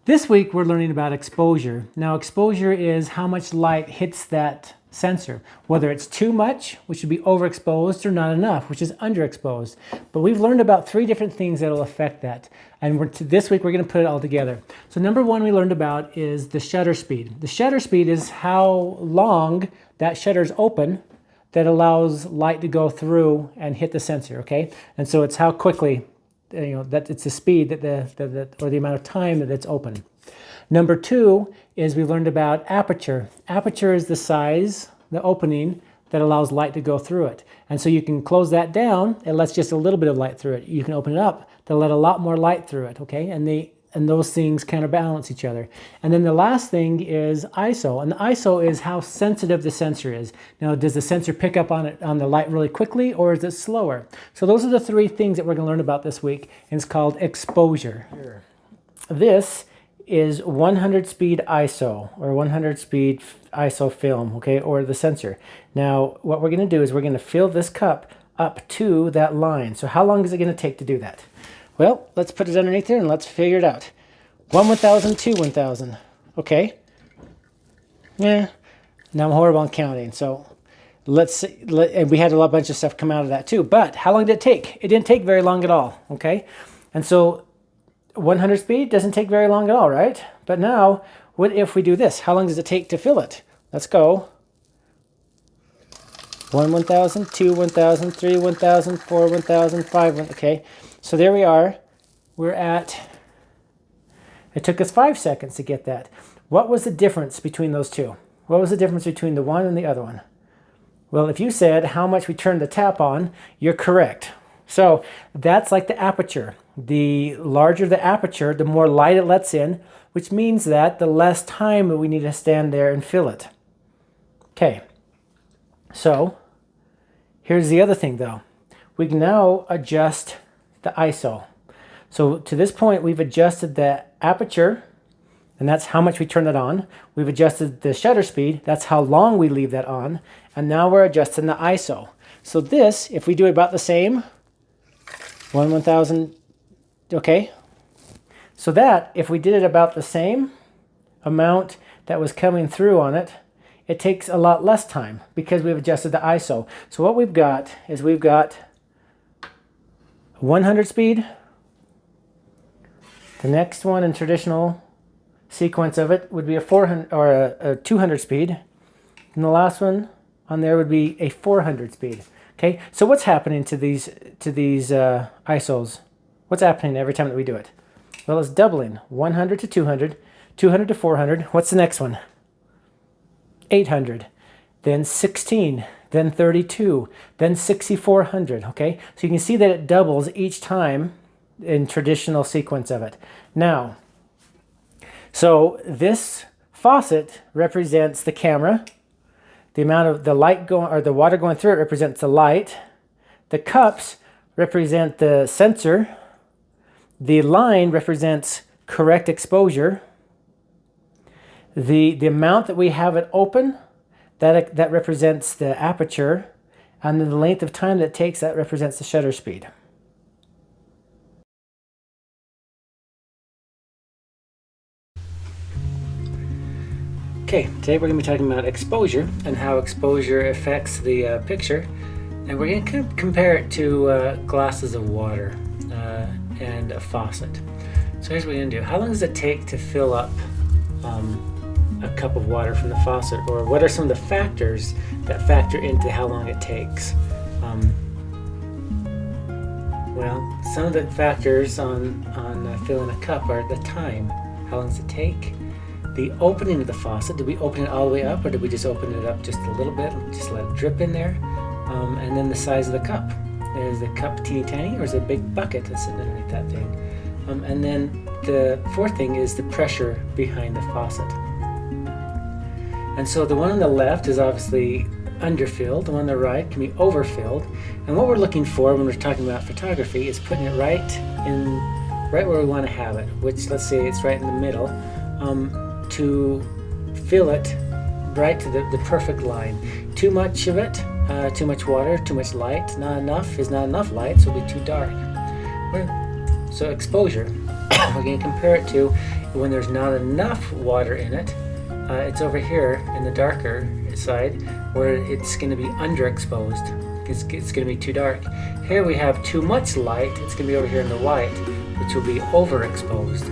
This week we're learning about exposure. Now exposure is how much light hits that sensor, whether it's too much, which would be overexposed, or not enough, which is underexposed. But we've learned about 3 different things that will affect that. And this week we're going to put it all together. So number 1 we learned about is the shutter speed. The shutter speed is how long that shutter is open that allows light to go through and hit the sensor, okay? And so it's how quickly, that it's the speed or the amount of time that it's open. Number 2 is we learned about aperture. Aperture is the size, the opening that allows light to go through it. And so you can close that down, it lets just a little bit of light through it. You can open it up to let a lot more light through it, okay? And those things counterbalance each other. And then the last thing is ISO. And the ISO is how sensitive the sensor is. Now, does the sensor pick up on the light really quickly, or is it slower? So those are the 3 things that we're going to learn about this week, and it's called exposure. This is 100 speed ISO, or 100 speed ISO film, okay, or the sensor. Now, what we're going to do is we're going to fill this cup up to that line. So how long is it going to take to do that? Well, let's put it underneath there and let's figure it out. 1/1000, 2/1000. Okay. Yeah. Now I'm horrible on counting, so let's see. And we had a bunch of stuff come out of that too. But how long did it take? It didn't take very long at all. Okay. And so 100 speed doesn't take very long at all, right? But now, what if we do this? How long does it take to fill it? Let's go. 1/1000, 2/1000, 3/1000, 4/1000, 5/1000. Okay. So there we are. We're at, it took us 5 seconds to get that. What was the difference between those two? What was the difference between the one and the other one? Well, if you said how much we turned the tap on, you're correct. So that's like the aperture. The larger the aperture, the more light it lets in, which means that the less time we need to stand there and fill it. Okay. So here's the other thing though. We can now adjust the ISO. So to this point, we've adjusted the aperture, and that's how much we turn it on. We've adjusted the shutter speed, that's how long we leave that on. And now we're adjusting the ISO. So this, if we do about the same, 1/1000, okay. So that, if we did it about the same amount that was coming through on it, it takes a lot less time because we've adjusted the ISO. So what we've got is we've got 100 speed. The next one in traditional sequence of it would be a 400 or a 200 speed. And the last one on there would be a 400 speed. Okay, so what's happening to these ISOs? What's happening every time that we do it? Well, it's doubling. 100 to 200, 200 to 400. What's the next one? 800, then 16, then 32, then 6400, okay? So you can see that it doubles each time in traditional sequence of it. Now, so this faucet represents the camera. The amount of the light going, or the water going through it represents the light. The cups represent the sensor. The line represents correct exposure. The amount that we have it open, that represents the aperture, and then the length of time that it takes, that represents the shutter speed. Okay, today we're going to be talking about exposure and how exposure affects the picture, and we're going to compare it to glasses of water and a faucet. So here's what we're going to do. How long does it take to fill up a cup of water from the faucet, or what are some of the factors that factor into how long it takes? Well, some of the factors on filling a cup are the time. How long does it take? The opening of the faucet. Did we open it all the way up, or did we just open it up just a little bit, just let it drip in there? And then the size of the cup. Is the cup teeny tiny, or is it a big bucket that's sitting underneath that thing? And then the 4th thing is the pressure behind the faucet. And so the one on the left is obviously underfilled, the one on the right can be overfilled. And what we're looking for when we're talking about photography is putting it right where we want to have it, which, let's say it's right in the middle, to fill it right to the perfect line. Too much of it, too much water, too much light, not enough is not enough light, so it'll be too dark. So exposure, we're going to compare it to when there's not enough water in it. It's over here in the darker side where it's going to be underexposed. It's going to be too dark. Here we have too much light. It's going to be over here in the white, which will be overexposed.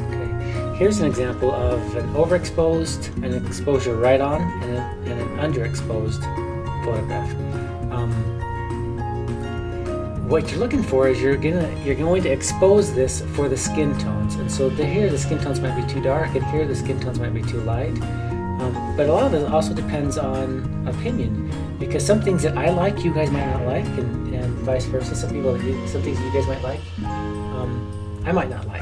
Okay. Here's an example of an overexposed, an exposure right on, and an underexposed photograph. What you're looking for is you're going to expose this for the skin tones, and so here the skin tones might be too dark, and here the skin tones might be too light. But a lot of it also depends on opinion, because some things that I like you guys might not like, and vice versa. Some things you guys might like, I might not like,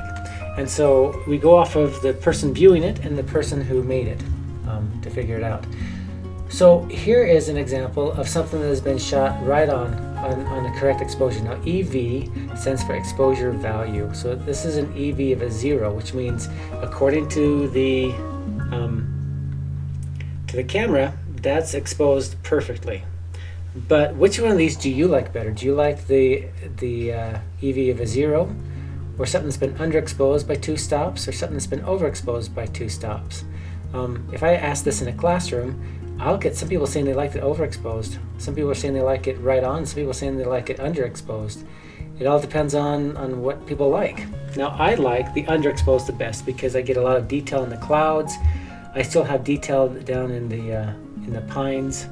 and so we go off of the person viewing it and the person who made it to figure it out. So here is an example of something that has been shot right on the correct exposure. Now EV stands for exposure value. So this is an EV of a 0, which means according to the camera, that's exposed perfectly. But which one of these do you like better? Do you like the EV of a 0, or something that's been underexposed by 2 stops, or something that's been overexposed by 2 stops? If I ask this in a classroom, I'll get some people saying they like it overexposed. Some people are saying they like it right on. Some people are saying they like it underexposed. It all depends on what people like. Now I like the underexposed the best because I get a lot of detail in the clouds. I still have detail down in the pines,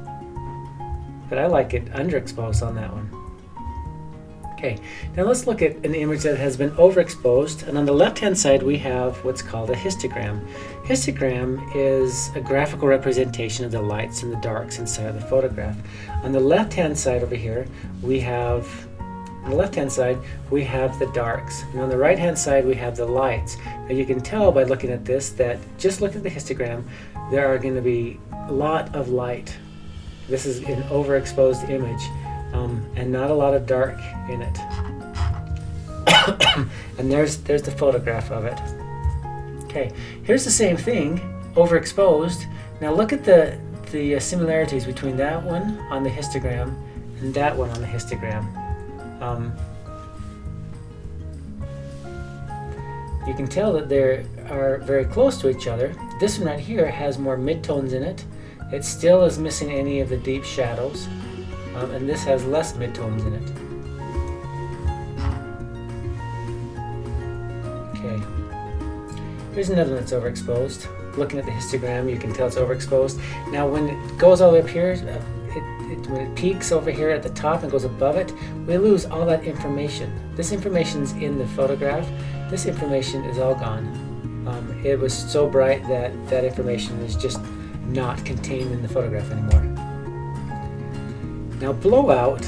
but I like it underexposed on that one. Okay, now let's look at an image that has been overexposed, and on the left-hand side we have what's called a histogram. Histogram is a graphical representation of the lights and the darks inside of the photograph. On the left-hand side over here, we have the darks, and on the right-hand side we have the lights. Now you can tell by looking at this that just look at the histogram, there are going to be a lot of light. This is an overexposed image. And not a lot of dark in it. And there's the photograph of it. Okay, here's the same thing, overexposed. Now look at the similarities between that one on the histogram and that one on the histogram. You can tell that they are very close to each other. This one right here has more midtones in it. It still is missing any of the deep shadows. And this has less midtones in it. Okay, here's another one that's overexposed. Looking at the histogram, you can tell it's overexposed. Now when it goes all the way up here, when it peaks over here at the top and goes above it, we lose all that information. This information's in the photograph. This information is all gone. It was so bright that information is just not contained in the photograph anymore. Now blowout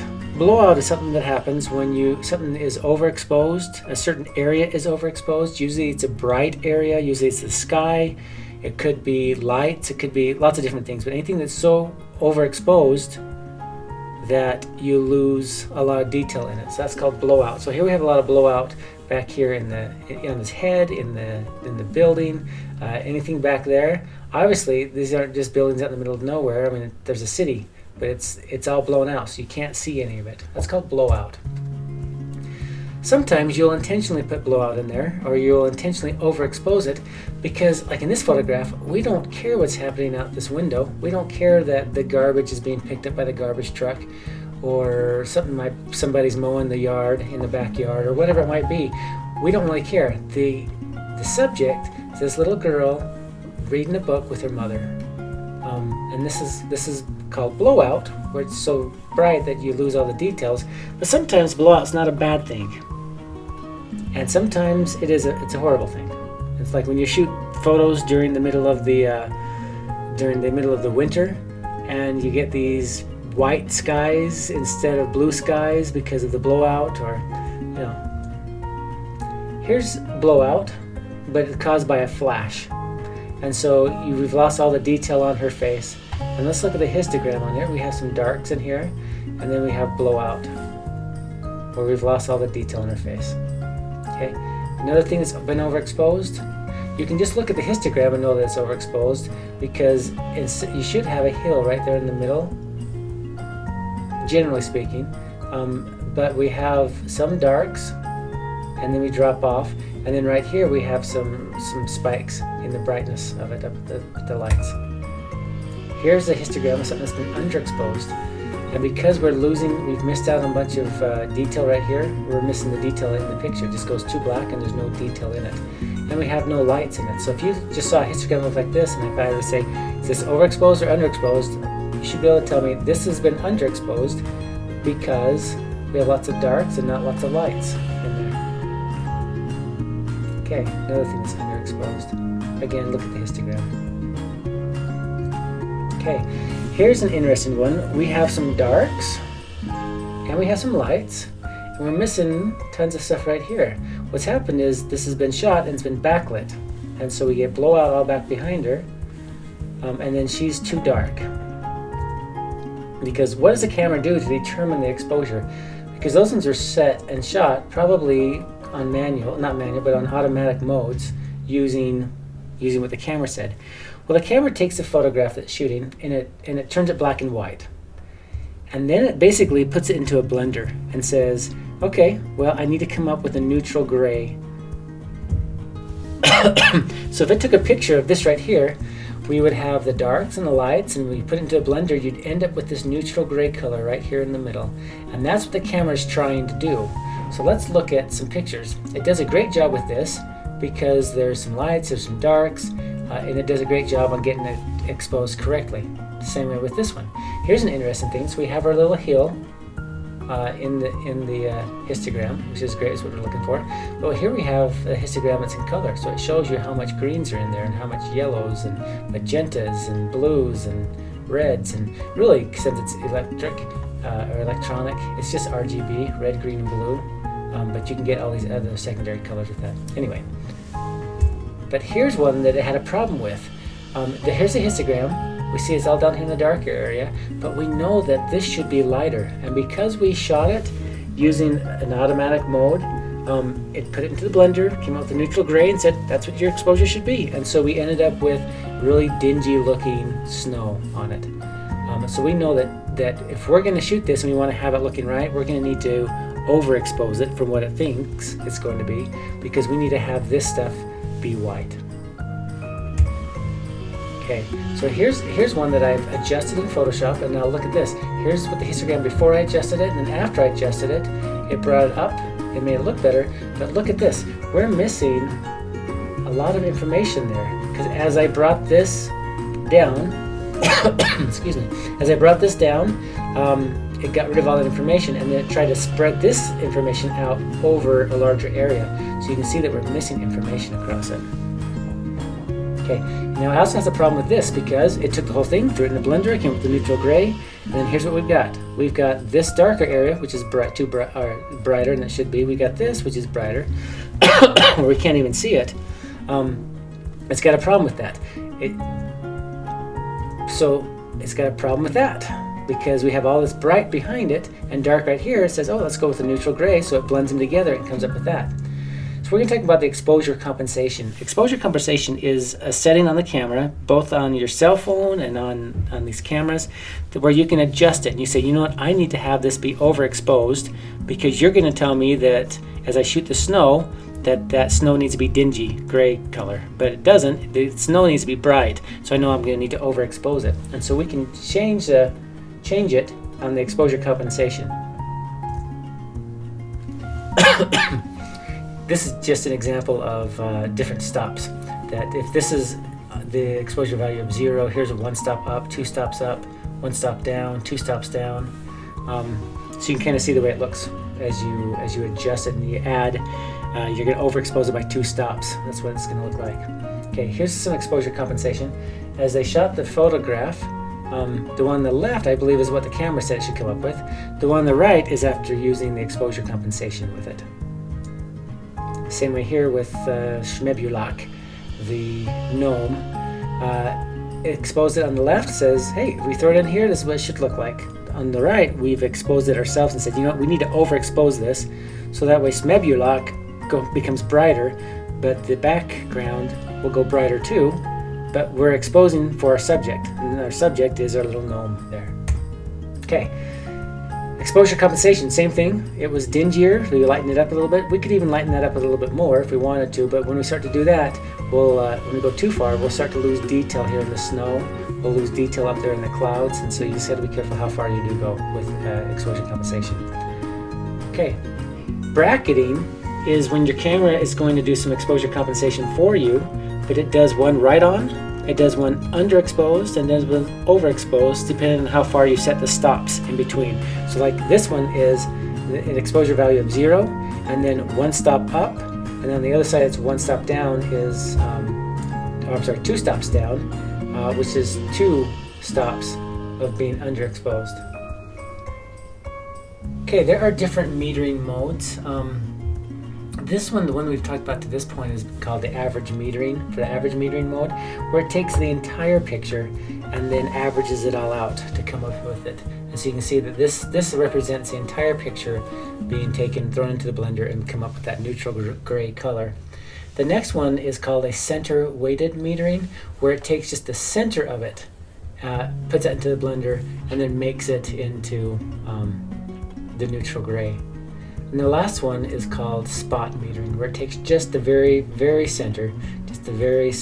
is something that happens when something is overexposed, a certain area is overexposed. Usually it's a bright area, usually it's the sky, it could be lights, it could be lots of different things, but anything that's so overexposed that you lose a lot of detail in it. So that's called blowout. So here we have a lot of blowout back here on his head, in the building, anything back there. Obviously these aren't just buildings out in the middle of nowhere. I mean, there's a city, but it's all blown out, so you can't see any of it. That's called blowout. Sometimes you'll intentionally put blowout in there, or you'll intentionally overexpose it, because like in this photograph, we don't care what's happening out this window. We don't care that the garbage is being picked up by the garbage truck, or somebody's mowing the yard in the backyard, or whatever it might be. We don't really care. The subject is this little girl reading a book with her mother. And this is called blowout, where it's so bright that you lose all the details. But sometimes blowout's not a bad thing, and sometimes it's a horrible thing. It's like when you shoot photos during the middle of the winter, and you get these white skies instead of blue skies because of the blowout, or here's blowout, but it's caused by a flash. And so we've lost all the detail on her face. And let's look at the histogram on here. We have some darks in here, and then we have blowout, where we've lost all the detail on her face. Okay. Another thing that's been overexposed, you can just look at the histogram and know that it's overexposed, because you should have a hill right there in the middle, generally speaking. but we have some darks, and then we drop off, and then right here we have some spikes in the brightness of it, up at the lights. Here's a histogram of something that's been underexposed, and because we've missed out on a bunch of detail right here. We're missing the detail in the picture. It just goes too black and there's no detail in it, and we have no lights in it. So if you just saw a histogram look like this, and if I would say, is this overexposed or underexposed, you should be able to tell me this has been underexposed because we have lots of darks and not lots of lights in there. Okay, another thing that's underexposed. Again, look at the histogram. Okay, here's an interesting one. We have some darks and we have some lights, and we're missing tons of stuff right here. What's happened is this has been shot and it's been backlit, and so we get Blowout all back behind her, and then she's too dark. Because what does the camera do to determine the exposure? Because those ones are set and shot probably on on automatic modes using what the camera said. Well, the camera takes the photograph that's shooting and it turns it black and white. And then it basically puts it into a blender and says, okay, well, I need to come up with a neutral gray. So if it took a picture of this right here, we would have the darks and the lights, and when you put it into a blender, you'd end up with this neutral gray color right here in the middle. And that's what the camera is trying to do. So let's look at some pictures. It does a great job with this because there's some lights, there's some darks, and it does a great job on getting it exposed correctly. Same way with this one. Here's an interesting thing. So we have our little hill in the histogram, which is great, is what we're looking for. But here we have a histogram that's in color, so it shows you how much greens are in there and how much yellows and magentas and blues and reds, and really, since it's electric or electronic, it's just RGB, red, green, and blue. But you can get all these other secondary colors with that. Anyway, but here's one that it had a problem with. Here's a histogram. We see it's all down here in the darker area, but we know that this should be lighter. And because we shot it using an automatic mode, it put it into the blender, came out with a neutral gray, and said that's what your exposure should be. And so we ended up with really dingy looking snow on it. So we know that if we're going to shoot this and we want to have it looking right, we're going to need to overexpose it from what it thinks it's going to be, because we need to have this stuff be white. Okay, so here's one that I've adjusted in Photoshop, and now look at this. Here's what the histogram before I adjusted it, and then after I adjusted it, it brought it up, it made it look better. But look at this, we're missing a lot of information there, because as I brought this down, excuse me, as I brought this down, it got rid of all that information, and then it tried to spread this information out over a larger area. So you can see that we're missing information across it. Okay, now it also has a problem with this because it took the whole thing, threw it in the blender, it came with the neutral gray, and then here's what we've got. We've got this darker area, which is brighter than it should be. We got this, which is brighter, where we can't even see it. It's got a problem with that. So it's got a problem with that because we have all this bright behind it and dark right here. It says, oh, let's go with the neutral gray, so it blends them together and comes up with that. We're going to talk about the exposure compensation. Exposure compensation is a setting on the camera, both on your cell phone and on these cameras, where you can adjust it. And you say, you know what, I need to have this be overexposed because you're going to tell me that as I shoot the snow, that snow needs to be dingy gray color. But it doesn't. The snow needs to be bright. So I know I'm going to need to overexpose it. And so we can change it on the exposure compensation. This is just an example of different stops. That if this is the exposure value of 0, here's a 1 stop up, 2 stops up, 1 stop down, 2 stops down. So you can kind of see the way it looks as you adjust it and you add. You're going to overexpose it by 2 stops. That's what it's going to look like. Okay, here's some exposure compensation. As they shot the photograph, the one on the left, I believe, is what the camera said it should come up with. The one on the right is after using the exposure compensation with it. Same way here with Schmebulak, the gnome. Exposed it on the left, says, hey, if we throw it in here, this is what it should look like. On the right, we've exposed it ourselves and said, you know what, we need to overexpose this, so that way Schmebulak becomes brighter, but the background will go brighter too, but we're exposing for our subject, and our subject is our little gnome there. Okay, Exposure compensation, same thing. It was dingier, so we lighten it up a little bit. We could even lighten that up a little bit more if we wanted to, but when we start to do that, we'll, when we go too far, we'll start to lose detail here in the snow. We'll lose detail up there in the clouds, and so you just got to be careful how far you do go with exposure compensation. Okay, bracketing is when your camera is going to do some exposure compensation for you, but it does one right on, it does one underexposed, and does one overexposed, depending on how far you set the stops in between. So like this one is an exposure value of 0, and then one stop up, and then on the other side it's one stop down is, oh, I'm sorry, 2 stops down, which is 2 stops of being underexposed. Okay, there are different metering modes. This one, the one we've talked about to this point, is called the average metering, for the average metering mode, where it takes the entire picture and then averages it all out to come up with it. And so you can see that this represents the entire picture being taken, thrown into the blender, and come up with that neutral gray color. The next one is called a center weighted metering, where it takes just the center of it, puts it into the blender, and then makes it into the neutral gray. And the last one is called spot metering, where it takes just the very, very center, just the very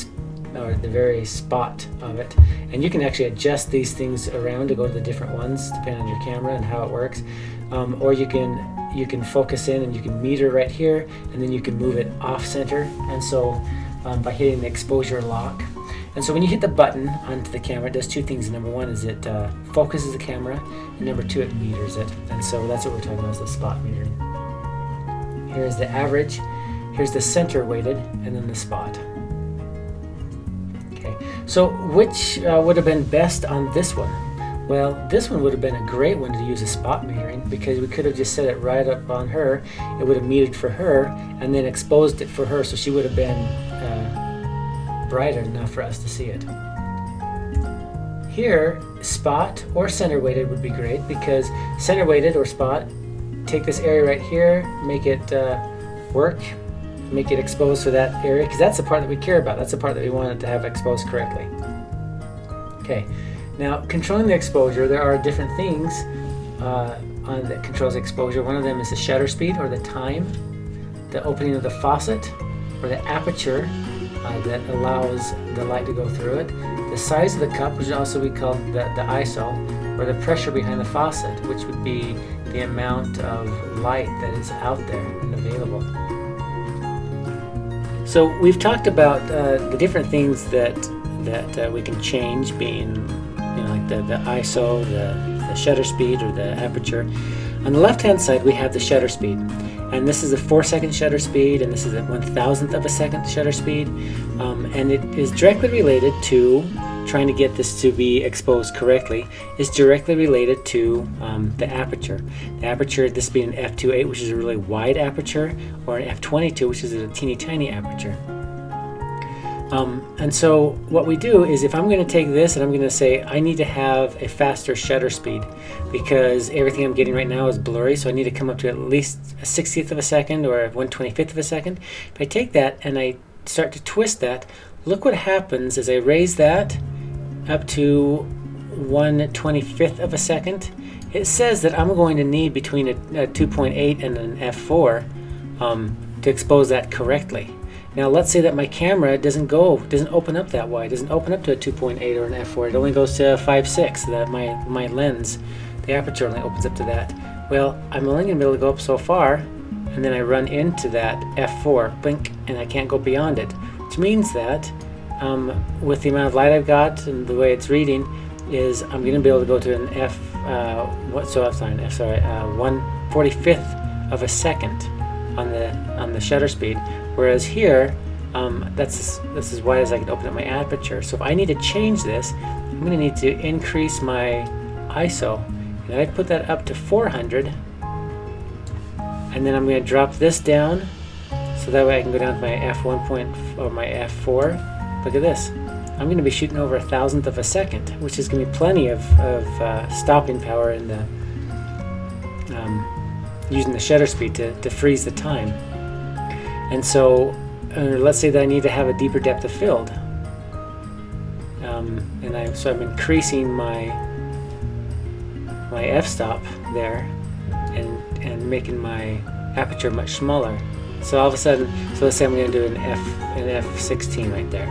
spot of it. And you can actually adjust these things around to go to the different ones, depending on your camera and how it works. Or you can focus in and you can meter right here, and then you can move it off center. And so by hitting the exposure lock. And so when you hit the button onto the camera, it does 2 things. Number 1 is it focuses the camera, and number 2, it meters it. And so that's what we're talking about, is the spot metering. Here's the average, here's the center weighted, and then the spot. Okay, so which would have been best on this one? Well, this one would have been a great one to use a spot metering, because we could have just set it right up on her. It would have metered for her and then exposed it for her, so she would have been brighter enough for us to see it. Here, spot or center weighted would be great, because center weighted or spot, take this area right here, make it work, make it exposed for that area, because that's the part that we care about. That's the part that we want it to have exposed correctly. Okay, now controlling the exposure, there are different things that controls exposure. One of them is the shutter speed, or the time, the opening of the faucet, or the aperture that allows the light to go through it, the size of the cup, which would also be called the ISO, or the pressure behind the faucet, which would be the amount of light that is out there and available. So we've talked about the different things that we can change, being, you know, like the ISO, the shutter speed, or the aperture. On the left-hand side, we have the shutter speed, and this is a 4-second shutter speed, and this is a 1,000th of a second shutter speed, and it is directly related to trying to get this to be exposed correctly. Is directly related to the aperture. The aperture, this being an f2.8, which is a really wide aperture, or an f22, which is a teeny tiny aperture. And so what we do is, if I'm going to take this and I'm going to say I need to have a faster shutter speed, because everything I'm getting right now is blurry, so I need to come up to at least a 60th of a second or a 1/25th of a second. If I take that and I start to twist that, look what happens as I raise that up to 1/25th of a second. It says that I'm going to need between a 2.8 and an f4 to expose that correctly. Now let's say that my camera doesn't open up that wide, doesn't open up to a 2.8 or an f4. It only goes to a 5.6. That my lens, the aperture, only opens up to that. Well, I'm only going to be able to go up so far, and then I run into that f4, blink, and I can't go beyond it. Which means that with the amount of light I've got and the way it's reading, is I'm going to be able to go to an 1/45th of a second on the shutter speed. Whereas here, that's as wide as I can open up my aperture. So if I need to change this, I'm going to need to increase my ISO, and I put that up to 400, and then I'm going to drop this down, so that way I can go down to my f1 or my f4. Look at this. I'm going to be shooting over 1,000th of a second, which is going to be plenty of stopping power in the using the shutter speed to freeze the time. And so let's say that I need to have a deeper depth of field, so I'm increasing my f-stop there, and making my aperture much smaller. So all of a sudden, so let's say I'm going to do an f16 right there.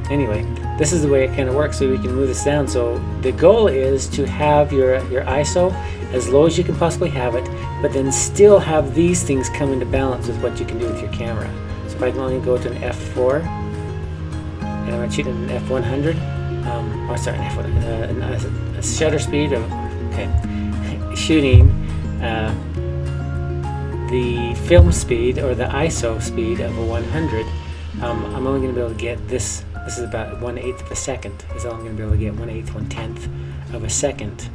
Anyway, this is the way it kind of works, so we can move this down. So the goal is to have your ISO as low as you can possibly have it, but then still have these things come into balance with what you can do with your camera. So if I can only go to an f4, and I'm going to shoot an f100, or sorry, an f1, a shutter speed of, okay, shooting the film speed or the ISO speed of a 100, I'm only going to be able to get this. This is about 1/8 of a second. Is all I'm going to be able to get, 1/8, 1/10 of a second.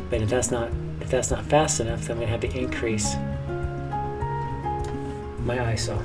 But if that's not fast enough, then I'm going to have to increase my ISO.